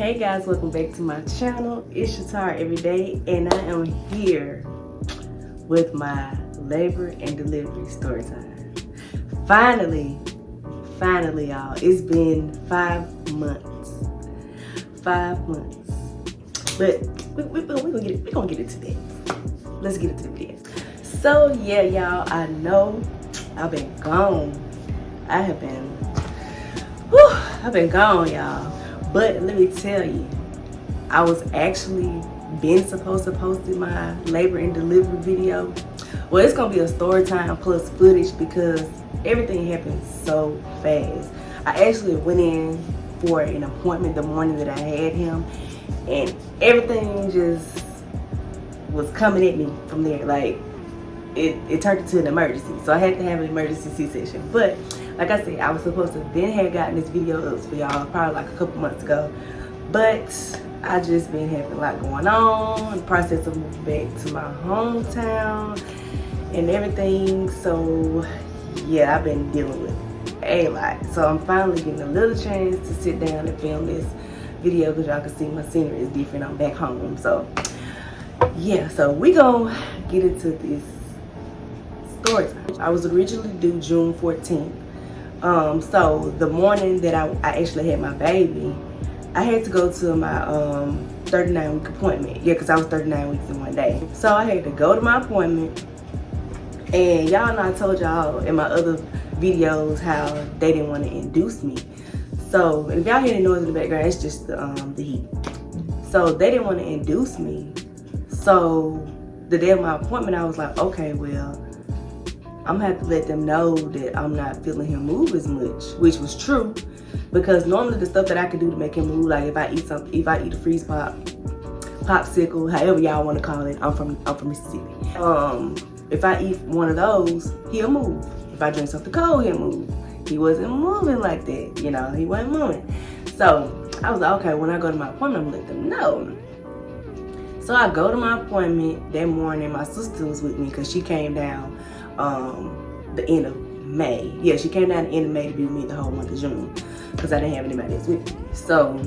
Hey guys, welcome back to my channel. It's Shatar Everyday, and I am here with my labor and delivery story time. Finally, y'all, it's been 5 months. 5 months. But we're gonna get into that. Let's get into the video. So yeah, y'all, I know I've been gone. I've been gone, y'all. But let me tell you, I was actually supposed to post my labor and delivery video. Well, it's gonna be a story time plus footage because everything happened so fast. I actually went in for an appointment the morning that I had him, and everything just was coming at me from there. Like it turned into an emergency, so I had to have an emergency C-section. But like I said, I was supposed to then have gotten this video up for y'all probably like a couple months ago, but I just been having a lot going on, the process of moving back to my hometown and everything. So yeah, I've been dealing with a lot. So I'm finally getting a little chance to sit down and film this video because y'all can see my scenery is different. I'm back home. So yeah, so we gonna get into this story time. I was originally due June 14th. So the morning that I actually had my baby, I had to go to my 39-week appointment. Yeah, because I was 39 weeks in one day. So I had to go to my appointment. And y'all know I told y'all in my other videos how they didn't want to induce me. So if y'all hear the noise in the background, it's just the heat. So they didn't want to induce me. So the day of my appointment, I was like, okay, well, I'm gonna have to let them know that I'm not feeling him move as much, which was true, because normally the stuff that I can do to make him move, like if I eat a freeze pop, popsicle, however y'all want to call it, I'm from Mississippi. If I eat one of those, he'll move. If I drink something cold, he'll move. He wasn't moving like that, you know, he wasn't moving. So I was like, okay, when I go to my appointment, I'm gonna let them know. So I go to my appointment that morning. My sister was with me because she came down the end of May. Yeah, she came down the end of May to be with me the whole month of June because I didn't have anybody else with me. So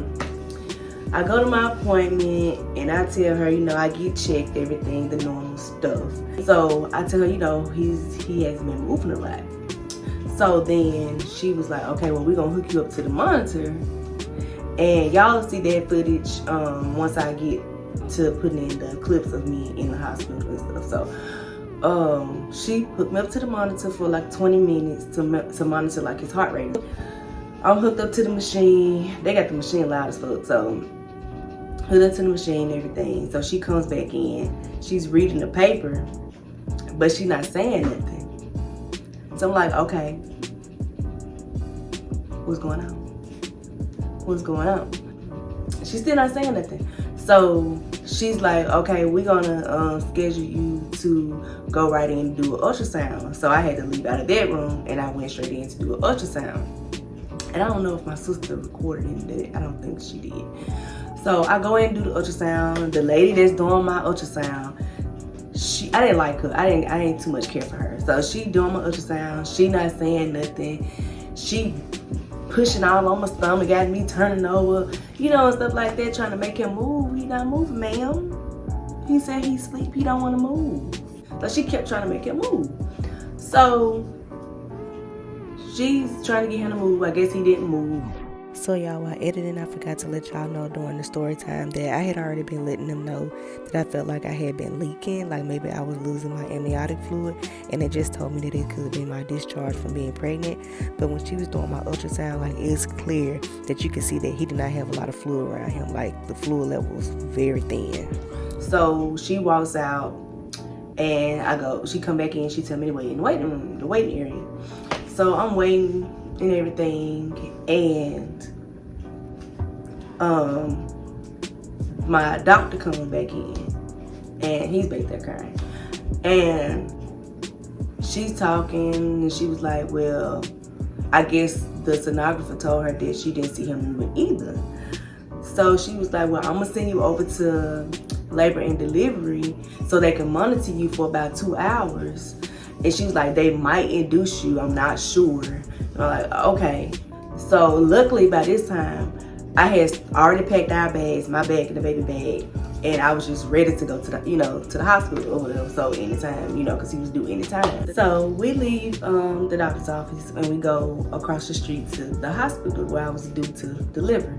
I go to my appointment and I tell her, you know, I get checked, everything, the normal stuff. So I tell her, you know, he hasn't been moving a lot. So then she was like, okay, well, we're gonna hook you up to the monitor, and y'all see that footage once I get to putting in the clips of me in the hospital and stuff. So she hooked me up to the monitor for like 20 minutes to monitor like his heart rate. I'm hooked up to the machine. They got the machine loud as fuck, so hooked up to the machine and everything. So she comes back in. She's reading the paper, but she's not saying nothing. So I'm like, okay, what's going on? What's going on? She's still not saying nothing. So she's like, okay, we're gonna schedule you to go right in and do an ultrasound. So I had to leave out of that room and I went straight in to do an ultrasound. And I don't know if my sister recorded any of that. I don't think she did. So I go in and do the ultrasound. The lady that's doing my ultrasound, I didn't like her. I didn't too much care for her. So she doing my ultrasound. She not saying nothing. She pushing all on my stomach, got me turning over, you know, and stuff like that, trying to make him move. He not moving, ma'am. He said he's asleep. He don't want to move. So she kept trying to make him move. So she's trying to get him to move. I guess he didn't move. So y'all, while editing, I forgot to let y'all know during the story time that I had already been letting them know that I felt like I had been leaking, like maybe I was losing my amniotic fluid, and they just told me that it could have been my discharge from being pregnant. But when she was doing my ultrasound, like, it's clear that you can see that he did not have a lot of fluid around him. Like, the fluid level was very thin. So she walks out and she come back in, she tell me to wait in the waiting room, the waiting area. So I'm waiting and everything, and my doctor comes back in and he's back there crying, and she's talking and she was like, well, I guess the sonographer told her that she didn't see him moving either. So she was like, well, I'm gonna send you over to labor and delivery so they can monitor you for about 2 hours. And she was like, they might induce you, I'm not sure. And I'm like, okay. So luckily by this time, I had already packed our bags, my bag and the baby bag, and I was just ready to go to the, to the hospital or whatever. So anytime, because he was due anytime. So we leave the doctor's office and we go across the street to the hospital where I was due to deliver.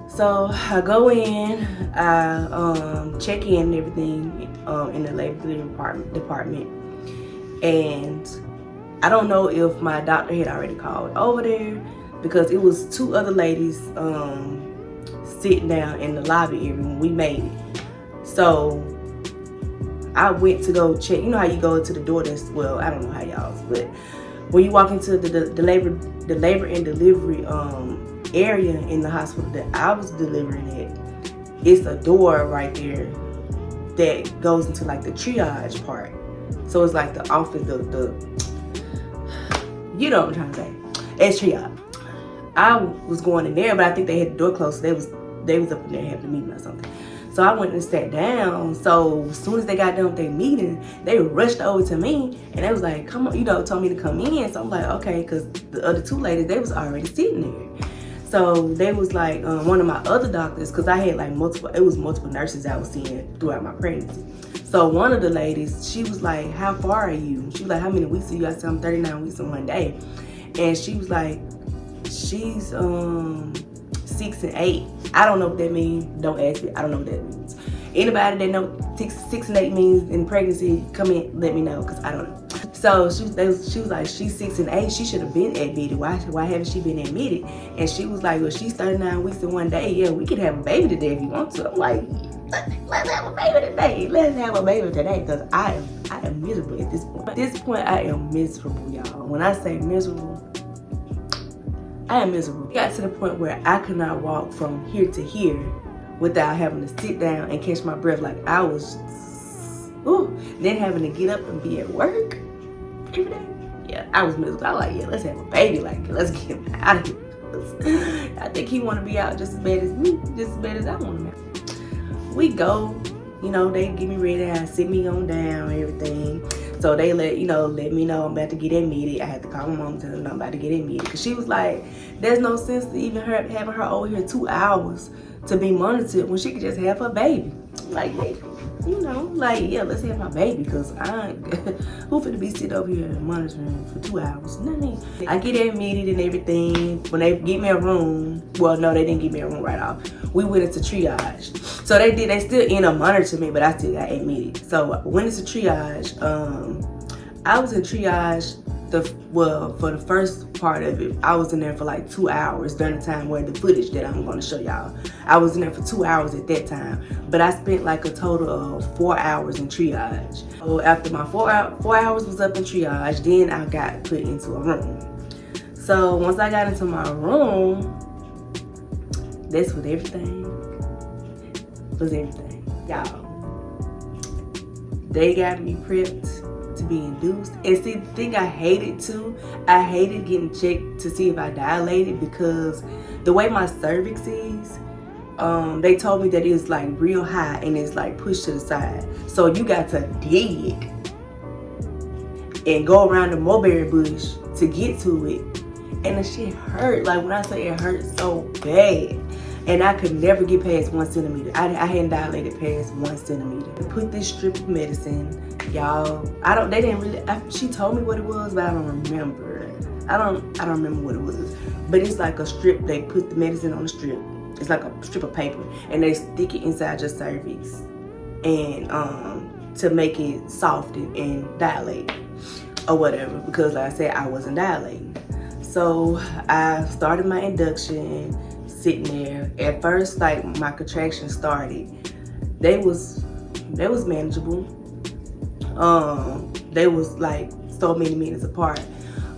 So I go in, I check in and everything in the labor delivery department, and I don't know if my doctor had already called over there, because it was 2 other ladies sitting down in the lobby area when we made it. So I went to go check. You know how you go to the door that's, well, I don't know how y'all's, but when you walk into the labor and delivery area in the hospital that I was delivering at, it's a door right there that goes into like the triage part. So it's like the office, the you know what I'm trying to say. It's triage. I was going in there, but I think they had the door closed. So they was up in there having a meeting or something. So I went and sat down. So as soon as they got done with their meeting, they rushed over to me and they was like, come on, told me to come in. So I'm like, okay, because the other 2 ladies, they was already sitting there. So they was like, one of my other doctors, because I had like multiple nurses I was seeing throughout my pregnancy. So one of the ladies, she was like, how far are you? She was like, how many weeks are you? I said, I'm 39 weeks in 1 day. And she was like, she's 6 and 8. I don't know what that means. Don't ask me. I don't know what that means. Anybody that know 6 and 8 means in pregnancy, come in, let me know, because I don't know. So she was like, she's 6 and 8. She should have been admitted. Why haven't she been admitted? And she was like, well, she's 39 weeks in 1 day. Yeah, we could have a baby today if you want to. I'm like, let's have a baby today. Let's have a baby today, because I am miserable at this point. At this point, I am miserable, y'all. When I say miserable, I am miserable. It got to the point where I could not walk from here to here without having to sit down and catch my breath. Like I was, then having to get up and be at work every day. Yeah, I was miserable. I was like, yeah, let's have a baby. Like, let's get him out of here. I think he want to be out just as bad as me, just as bad as I want him out. We go, they get me ready. I sit me on down and everything. So they let me know I'm about to get admitted. I had to call my mom and tell them I'm about to get admitted. Because she was like, there's no sense to even having her over here 2 hours to be monitored when she could just have her baby. Like, yeah, let's have my baby, because who finna be sitting over here monitoring for 2 hours? Nothing. I get admitted and everything. When they get me a room, well, no, they didn't give me a room right off. We went into triage. So they still end up monitoring me, but I still got admitted. So when it's a triage, I was in triage for the first part of it. I was in there for like 2 hours during the time where the footage that I'm going to show y'all. I was in there for 2 hours at that time, but I spent like a total of 4 hours in triage. So after my 4 hours was up in triage, then I got put into a room. So once I got into my room, that's what everything was everything. Y'all, they got me prepped to be induced. And see, the thing I hated too, I hated getting checked to see if I dilated, because the way my cervix is, they told me that it's like real high and it's like pushed to the side. So you got to dig and go around the mulberry bush to get to it. And the shit hurt. Like when I say it hurt so bad. And I could never get past 1 centimeter. I hadn't dilated past 1 centimeter. I put this strip of medicine, y'all. They didn't really, she told me what it was, but I don't remember. I don't remember what it was. But it's like a strip, they put the medicine on a strip. It's like a strip of paper, and they stick it inside your cervix, and to make it soft and dilate or whatever, because like I said, I wasn't dilating. So I started my induction, sitting there. At first, like my contractions started, they was manageable. They was like so many minutes apart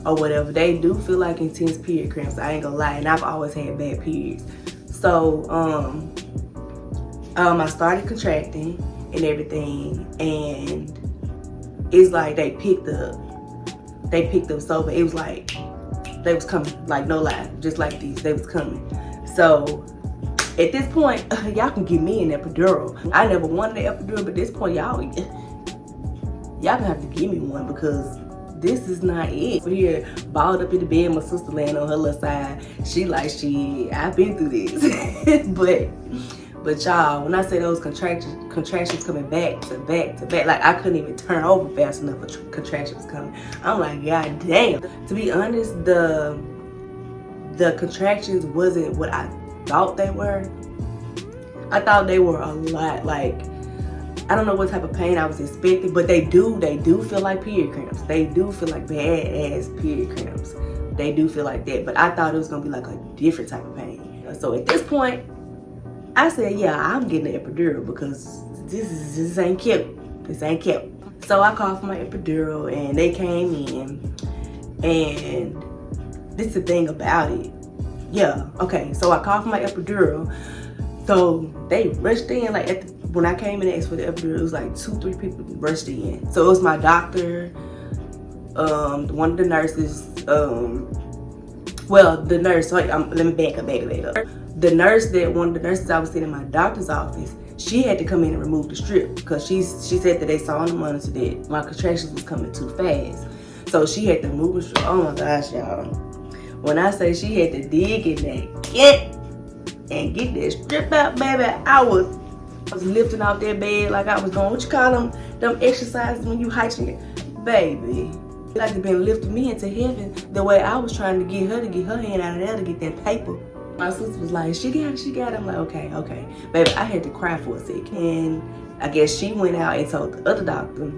or whatever. They do feel like intense period cramps, I ain't gonna lie, and I've always had bad periods. So I started contracting and everything, and it's like they picked up so, but it was like they was coming, like no lie, just like these, they was coming. So at this point, y'all can get me an epidural. I never wanted an epidural, but at this point, y'all gonna have to give me one, because this is not it. We're here balled up in the bed, my sister laying on her little side. She like, shit, I've been through this. But y'all, when I say those contractions coming back to back to back, like I couldn't even turn over fast enough for contractions coming. I'm like, God damn. To be honest, the contractions wasn't what I thought they were. I thought they were a lot, like, I don't know what type of pain I was expecting, but they do feel like period cramps. They do feel like bad ass period cramps. They do feel like that, but I thought it was gonna be like a different type of pain. So at this point, I said, yeah, I'm getting an epidural because this ain't cute. This ain't cute. So I called for my epidural and they came in, and this is the thing about it. Yeah, okay, so I called for my epidural. So they rushed in, like when I came in and asked for the epidural, it was like 2-3 people rushed in. So it was my doctor, one of the nurses, well, the nurse, let me back up. The nurse one of the nurses I was seeing in my doctor's office, she had to come in and remove the strip because she said that they saw on the monitor that my contractions was coming too fast. So she had to remove the strip. Oh my gosh, y'all. When I say she had to dig in that kit and get that strip out, baby, I was lifting off that bed like I was doing, what you call them exercises when you hiking it, baby. Like it been lifting me into heaven the way I was trying to get her hand out of there to get that paper. My sister was like, she got it. I'm like, okay. Baby, I had to cry for a second. And I guess she went out and told the other doctor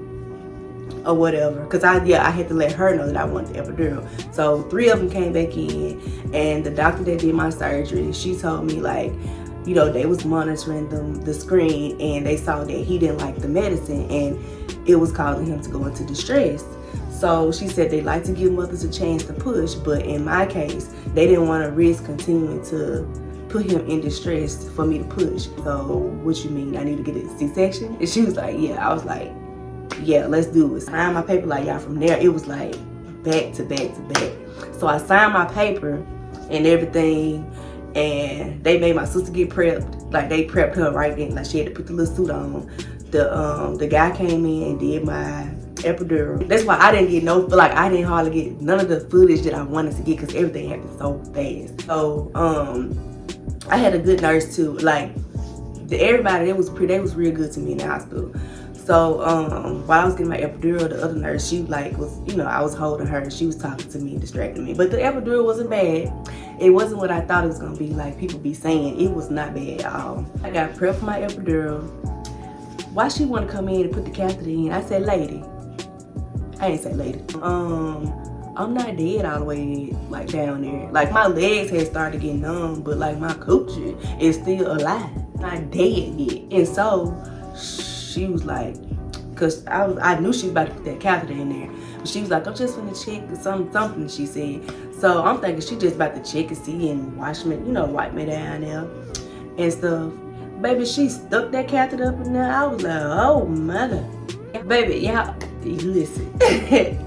or whatever, because I had to let her know that I wanted the epidural. So 3 of them came back in, and the doctor that did my surgery, she told me, like, you know, they was monitoring the screen and they saw that he didn't like the medicine and it was causing him to go into distress. So she said they like to give mothers a chance to push, but in my case, they didn't want to risk continuing to put him in distress for me to push. So what you mean? I need to get a C-section? And she was like, yeah. I was like, yeah, let's do it. Signed my paper, like, y'all, from there, it was like back to back to back. So I signed my paper and everything, and they made my sister get prepped. Like, they prepped her right then. Like, she had to put the little suit on. The guy came in and did my epidural. That's why I didn't get I didn't hardly get none of the footage that I wanted to get because everything happened so fast. So I had a good nurse too. Like, everybody, they was real good to me in the hospital. So while I was getting my epidural, the other nurse, she like was, you know, I was holding her. She was talking to me, distracting me. But the epidural wasn't bad. It wasn't what I thought it was gonna be. Like people be saying, it was not bad at all. I got prepped for my epidural. Why she want to come in and put the catheter in? I said, lady. I ain't say lady. I'm not dead all the way like down there. Like my legs had started getting numb, but like my coochie is still alive. Not dead yet. And so she was like, cause I knew she was about to put that catheter in there. But she was like, I'm just gonna check something, she said. So I'm thinking she just about to check and see and wash me, you know, wipe me down there and stuff. Baby, she stuck that catheter up in there. I was like, oh my God. Baby, y'all, listen. It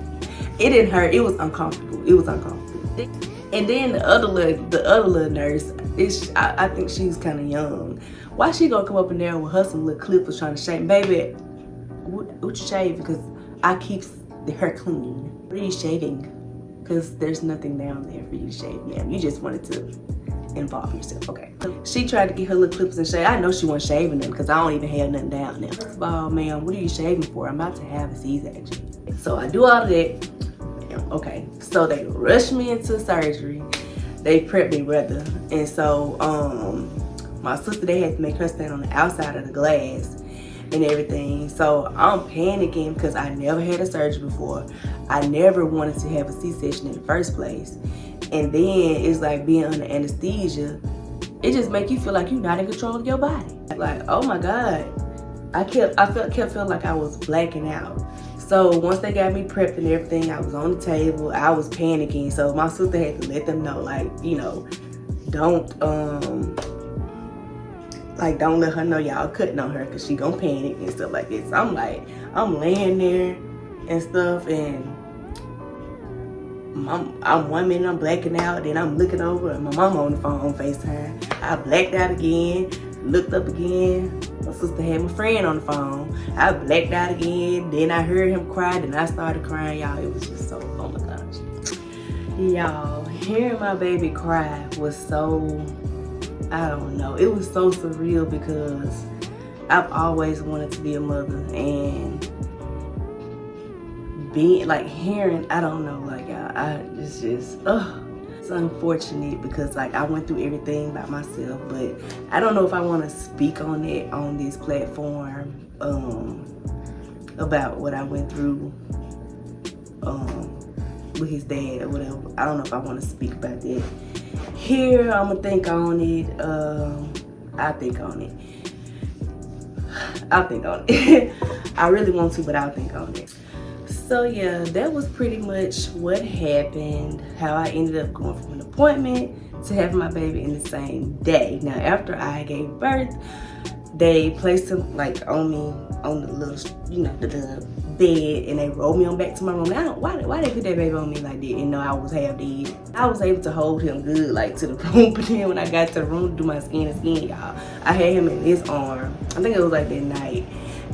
didn't hurt. It was uncomfortable. And then the other little nurse, I think she's kind of young. Why she gonna come up in there with her some little clippers trying to shave? Baby, what you shaving? Because I keep her clean. What are you shaving? Because there's nothing down there for you to shave, ma'am. You just wanted to involve yourself. Okay. She tried to get her little clippers and shave. I know she wasn't shaving them because I don't even have nothing down there. First of all, ma'am, what are you shaving for? I'm about to have a C-section. So I do all of that. Okay. So they rushed me into surgery. They prepped me rather. And so my sister, they had to make her stand on the outside of the glass and everything. So I'm panicking because I never had a surgery before. I never wanted to have a C-section in the first place. And then it's like being under anesthesia. It just make you feel like you're not in control of your body. Like, oh my God. I kept feeling like I was blacking out. So once they got me prepped and everything, I was on the table. I was panicking. So my sister had to let them know, like, you know, don't let her know y'all cutting on her because she gonna panic and stuff like this. So I'm laying there and stuff, and I'm 1 minute I'm blacking out, then I'm looking over and my mama on the phone on FaceTime. I blacked out again, looked up again. My sister had my friend on the phone. I blacked out again. Then I heard him cry. Then I started crying, y'all. It was just so, oh my gosh. Y'all, hearing my baby cry was so, I don't know. It was so surreal because I've always wanted to be a mother, and being like hearing, I don't know, like it's just, it's unfortunate because like I went through everything by myself, but I don't know if I want to speak on it on this platform about what I went through with his dad or whatever. I don't know if I want to speak about that here. I'm gonna think on it. I'll think on it. I really want to, but I'll think on it. So yeah, that was pretty much what happened, how I ended up going from an appointment to having my baby in the same day. Now, after I gave birth, they placed him like on me on the little, you know, the bed, and they rolled me on back to my room. Now, why they put that baby on me like that and know I was half dead? I was able to hold him good like to the room, but then when I got to the room to do my skin to skin, y'all, I had him in his arm. I think it was like that night.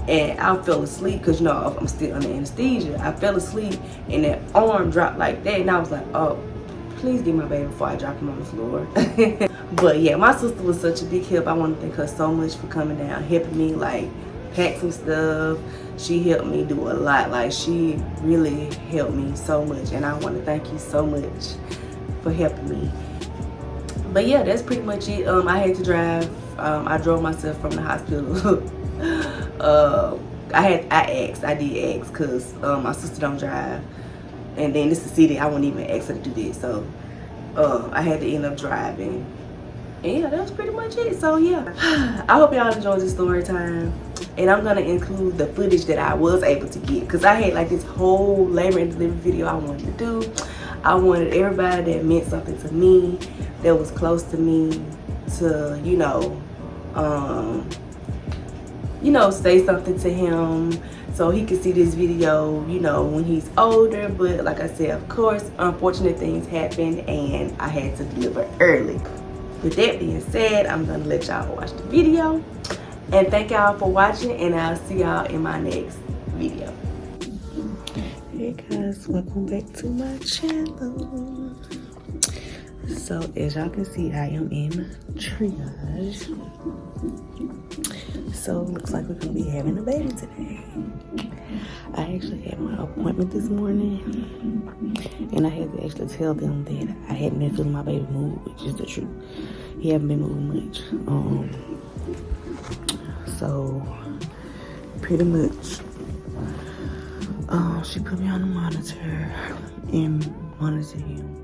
And I fell asleep because, you know, I'm still under anesthesia. I fell asleep and that arm dropped like that. And I was like, oh, please get my baby before I drop him on the floor. But yeah, my sister was such a big help. I want to thank her so much for coming down, helping me, like, pack some stuff. She helped me do a lot. Like, she really helped me so much. And I want to thank you so much for helping me. But yeah, that's pretty much it. I had to drive. I drove myself from the hospital. I did ask because my sister don't drive, and then this is the city, I wouldn't even ask her to do this, so I had to end up driving. And yeah, that was pretty much it. So yeah, I hope y'all enjoyed this story time, and I'm gonna include the footage that I was able to get because I had like this whole labor and delivery video I wanted to do. I wanted everybody that meant something to me, that was close to me, to say something to him so he could see this video, when he's older. But like I said, of course, unfortunate things happened and I had to deliver early. With that being said, I'm gonna let y'all watch the video. And thank y'all for watching, and I'll see y'all in my next video. Hey guys, welcome back to my channel. So as y'all can see, I am in triage. So looks like we're gonna be having a baby today. I actually had my appointment this morning, and I had to actually tell them that I hadn't been feeling my baby move, which is the truth. He haven't been moving much. So pretty much, she put me on the monitor and monitored him.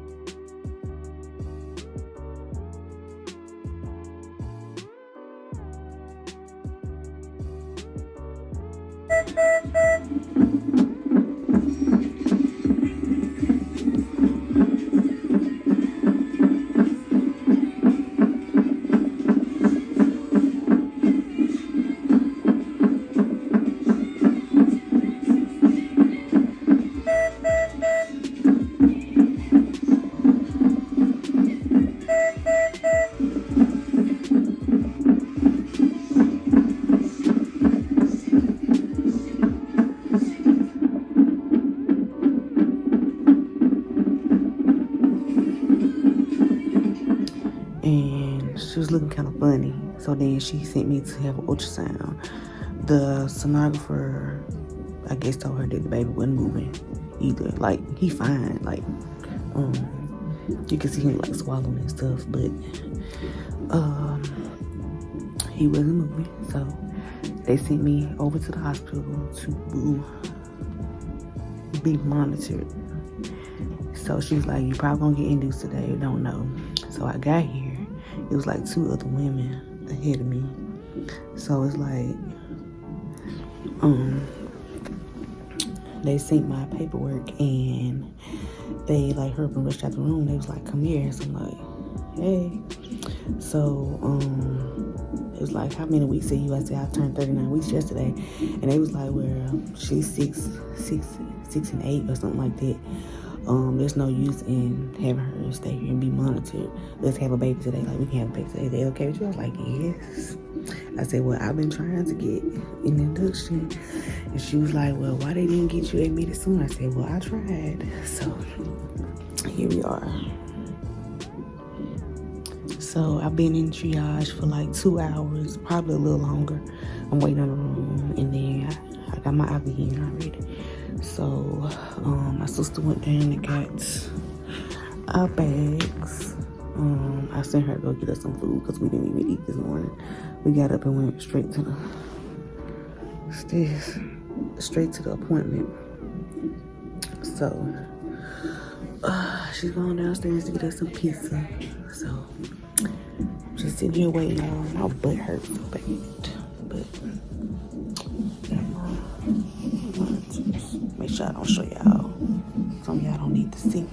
And she was looking kind of funny. So then she sent me to have an ultrasound. The sonographer, I guess, told her that the baby wasn't moving either. Like, he fine. Like, you can see him like swallowing and stuff, but he wasn't moving. So they sent me over to the hospital to be monitored. So she was like, you probably gonna get induced today, don't know. So I got here. It was like 2 other women ahead of me. So it's like, they sent my paperwork and they like hurried and rushed out the room. They was like, come here. So I'm like, hey. So it was like, how many weeks are you? I said, I turned 39 weeks yesterday. And they was like, well, she's 6 and 8 or something like that. there's no use in having her stay here and be monitored. Let's have a baby today. Like, we can have a baby today. They okay with you? I was like, yes. I said, well, I've been trying to get an induction. And she was like, well, why they didn't get you admitted soon? I said, well, I tried. So here we are. So I've been in triage for like 2 hours, probably a little longer. I'm waiting on the room, and then I got my IV in already. So my sister went down and got our bags. I sent her to go get us some food because we didn't even eat this morning. We got up and went straight to the appointment. So she's going downstairs to get us some pizza. So just sitting here waiting on. My butt hurts so bad, but make sure I don't show y'all. Some of y'all don't need to see.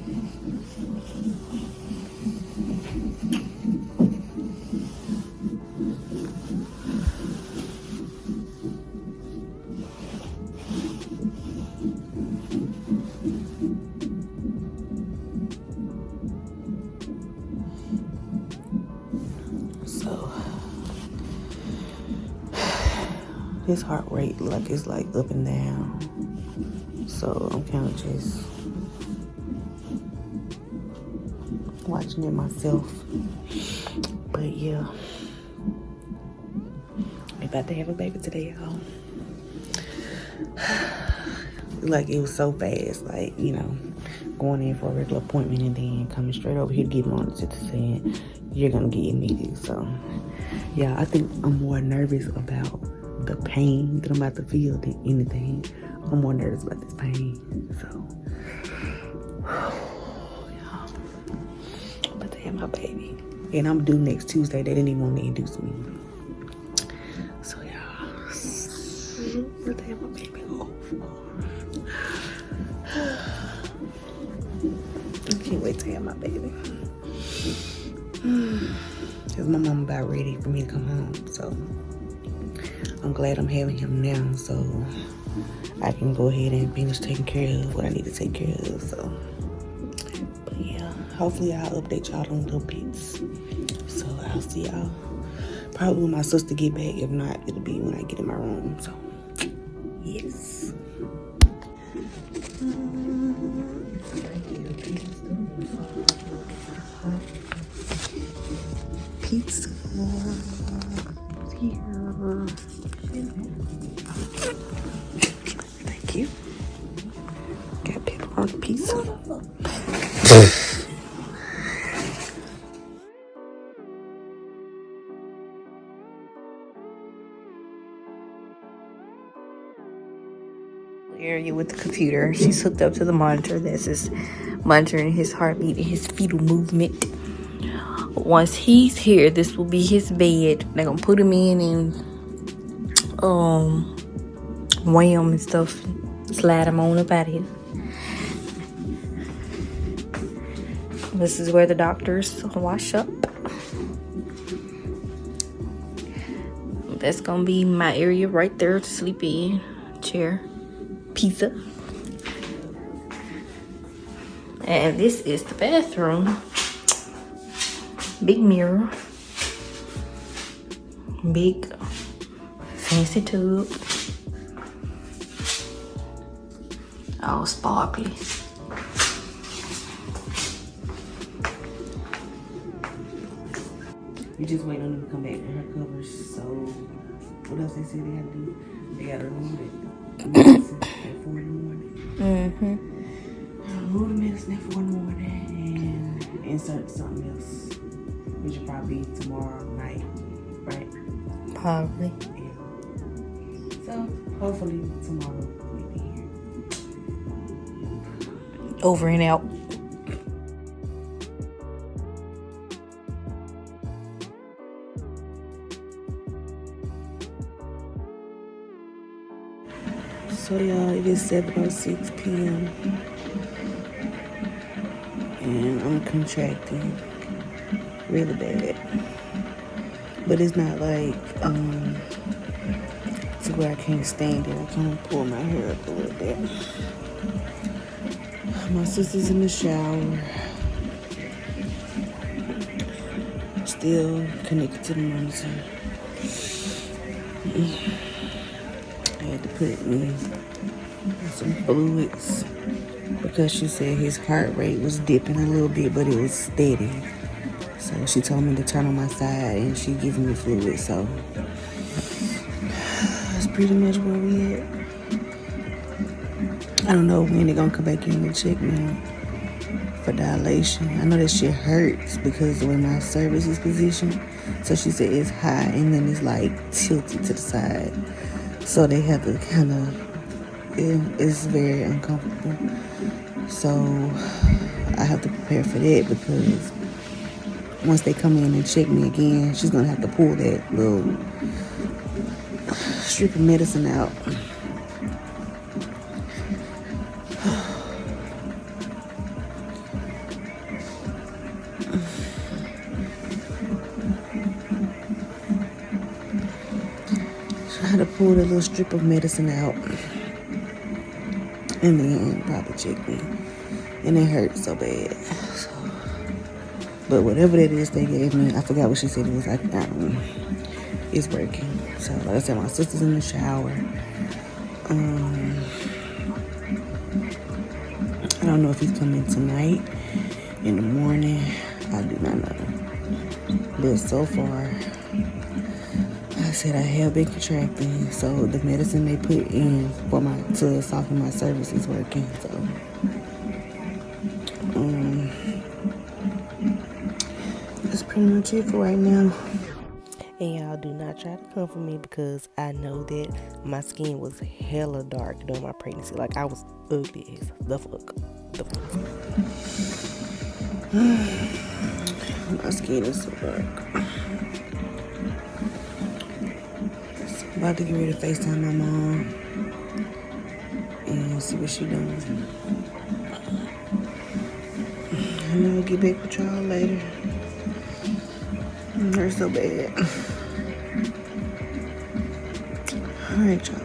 So his heart rate is like up and down. So I'm kind of just watching it myself. But yeah, we about to have a baby today, y'all. Like, it was so fast, like, you know, going in for a regular appointment and then coming straight over here to get monitored to saying you're gonna get admitted. So yeah, I think I'm more nervous about the pain that I'm about to feel than anything. I'm more nervous about this pain. So yeah, I'm about to have my baby, and I'm due next Tuesday. They didn't even want to induce me. So yeah, I'm about to have my baby. I can't wait to have my baby. Because my mom about ready for me to come home. So I'm glad I'm having him now, so I can go ahead and finish taking care of what I need to take care of. So, but yeah, hopefully I'll update y'all on little bits. So I'll see y'all probably when my sister get back. If not, it'll be when I get in my room. So yes. Pizza here. Thank you. Got pepper on the pizza. Area with the computer. She's hooked up to the monitor. This is monitoring his heartbeat and his fetal movement. Once he's here, this will be his bed. They're gonna put him in and weigh him and stuff. Slide him on up out of here. This is where the doctors wash up. That's gonna be my area right there to sleep in. Chair. Pizza. And this is the bathroom. Big mirror. Big fancy tub. All sparkly. We just waiting on them to come back with her covers. So what else they say they have to do? They gotta remove it. Medicine at 4 in the morning. Remove the medicine at 4 in the morning and insert something else. Which will probably be tomorrow night, right? Probably. Yeah. So hopefully tomorrow we'll be here. Over and out. So y'all, it is 7:06 p.m. and I'm contracting really bad. But it's not like to where I can't stand it. I kind of pull my hair up a little bit. My sister's in the shower. Still connected to the monitor. I had to put me some fluids because she said his heart rate was dipping a little bit, but it was steady. So she told me to turn on my side and she giving me fluids. So that's pretty much where we at. I don't know when they're gonna come back in and check me for dilation. I know that shit hurts because the way my cervix is positioned. So she said it's high and then it's like tilted to the side. So they have to kind of, it's very uncomfortable. So I have to prepare for that because once they come in and check me again, she's gonna have to pull that little strip of medicine out. I had to pull the little strip of medicine out and then probably check me. And it hurt so bad. So, but whatever that is they gave me, I forgot what she said it was. It's working. So like I said, my sister's in the shower. I don't know if he's coming tonight, in the morning. I do not know. But so far, I said I have been contracting, so the medicine they put in for to soften my cervix is working. So, that's pretty much it for right now. And y'all do not try to come for me because I know that my skin was hella dark during my pregnancy. Like I was ugly as the fuck. My skin is so dark. I'm about to get ready to FaceTime my mom and see what she doing. And I'll get back with y'all later. It hurts so bad. Alright, y'all.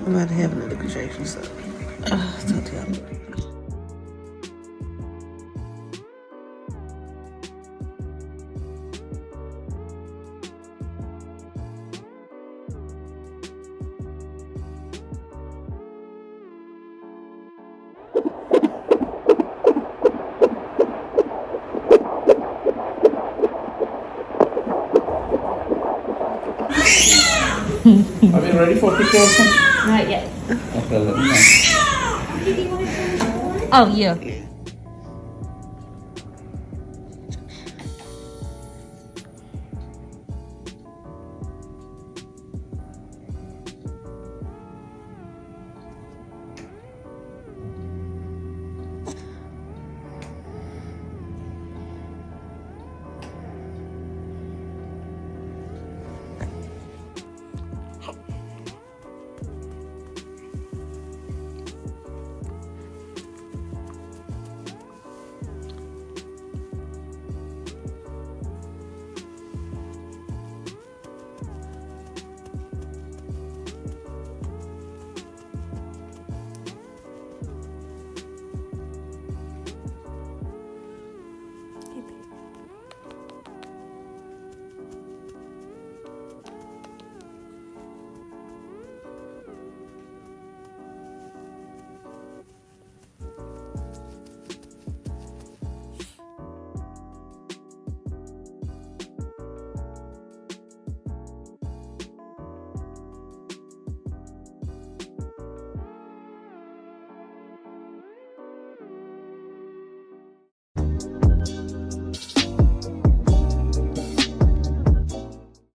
I'm about to have another contraction, so talk to y'all later. Are we ready for picture also? Not yet. Okay, let me know. Oh, yeah.